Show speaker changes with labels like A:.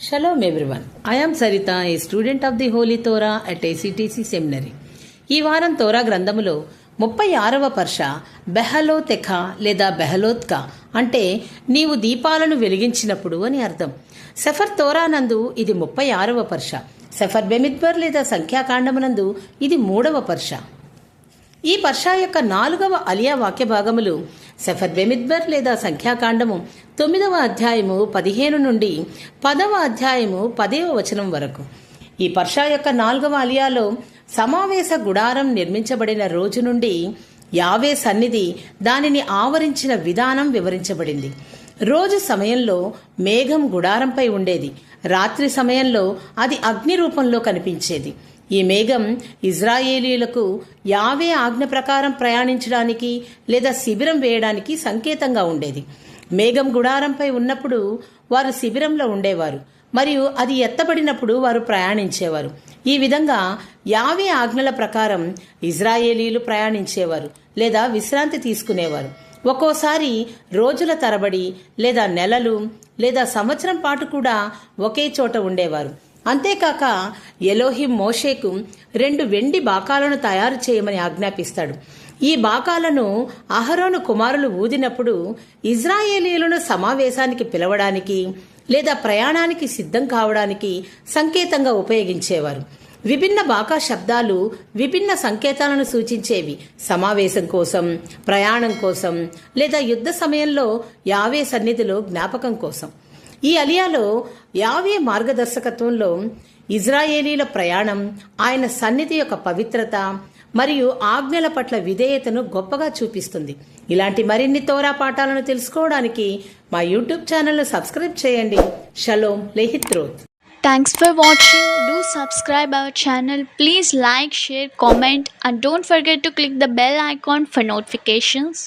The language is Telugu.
A: Shalom everyone. I am Sarita, a student of the Holy Torah at ACTC Seminary. ఈ వారం తోరా గ్రంథములో 36వ పర్ష బెహలోతెఖ లేదా బెహలోత్క అంటే నీవు దీపాలను వెలిగించినప్పుడు అని అర్థం. సెఫర్ తోరా నందు ఇది 36వ పర్ష. సెఫర్ బెమిద్బర్ లేదా సంఖ్యాకాండమునందు ఇది 3వ పర్ష. ఈ పర్షా యొక్క 4వ అలియా వాక్య భాగములు సెఫర్ బెమిద్బర్ లేదా సంఖ్యాకాండము 9వ అధ్యాయము 15 నుండి 10వ అధ్యాయము 10వ వచనం వరకు. ఈ పర్షా యొక్క 4వ అలియాలో సమావేశ గుడారం నిర్మించబడిన రోజు నుండి యావే సన్నిధి దానిని ఆవరించిన విధానం వివరించబడింది. రోజు సమయంలో మేఘం గుడారంపై ఉండేది, రాత్రి సమయంలో అది అగ్ని రూపంలో కనిపించేది. ఈ మేఘం ఇజ్రాయేలీలకు యావే ఆజ్ఞ ప్రకారం ప్రయాణించడానికి లేదా శిబిరం వేయడానికి సంకేతంగా ఉండేది. మేఘం గుడారంపై ఉన్నప్పుడు వారు శిబిరంలో ఉండేవారు మరియు అది ఎత్తబడినప్పుడు వారు ప్రయాణించేవారు. ఈ విధంగా యావే ఆజ్ఞల ప్రకారం ఇజ్రాయేలీలు ప్రయాణించేవారు లేదా విశ్రాంతి తీసుకునేవారు. ఒక్కోసారి రోజుల తరబడి లేదా నెలలు లేదా సంవత్సరం పాటు కూడా ఒకే చోట ఉండేవారు. అంతేకాక ఎలోహిం మోషేకు 2 వెండి బాకాలను తయారు చేయమని ఆజ్ఞాపిస్తాడు. ఈ బాకాలను అహరోను కుమారులు ఊదినప్పుడు ఇజ్రాయేలీలను సమావేశానికి పిలవడానికి లేదా ప్రయాణానికి సిద్ధం కావడానికి సంకేతంగా ఉపయోగించేవారు. విభిన్న బాకా శబ్దాలు విభిన్న సంకేతాలను సూచించేవి. సమావేశం కోసం, ప్రయాణం కోసం లేదా యుద్ధ సమయంలో యావే సన్నిధిలో జ్ఞాపకం కోసం. ఈ అలియాలో యావే మార్గదర్శకత్వంలో ఇజ్రాయేలీల ప్రయాణం, ఆయన సన్నిధి యొక్క పవిత్రత మరియు ఆజ్ఞల పట్ల విధేయతను గొప్పగా చూపిస్తుంది. ఇలాంటి మరిన్ని తోరా పాఠాలను తెలుసుకోవడానికి మా యూట్యూబ్ ఛానల్ను సబ్స్క్రైబ్ చేయండి. Shalom లెహిత్రోత్.
B: Thanks for watching. Do subscribe our channel. Please like, share, comment and don't forget to click the bell icon for notifications.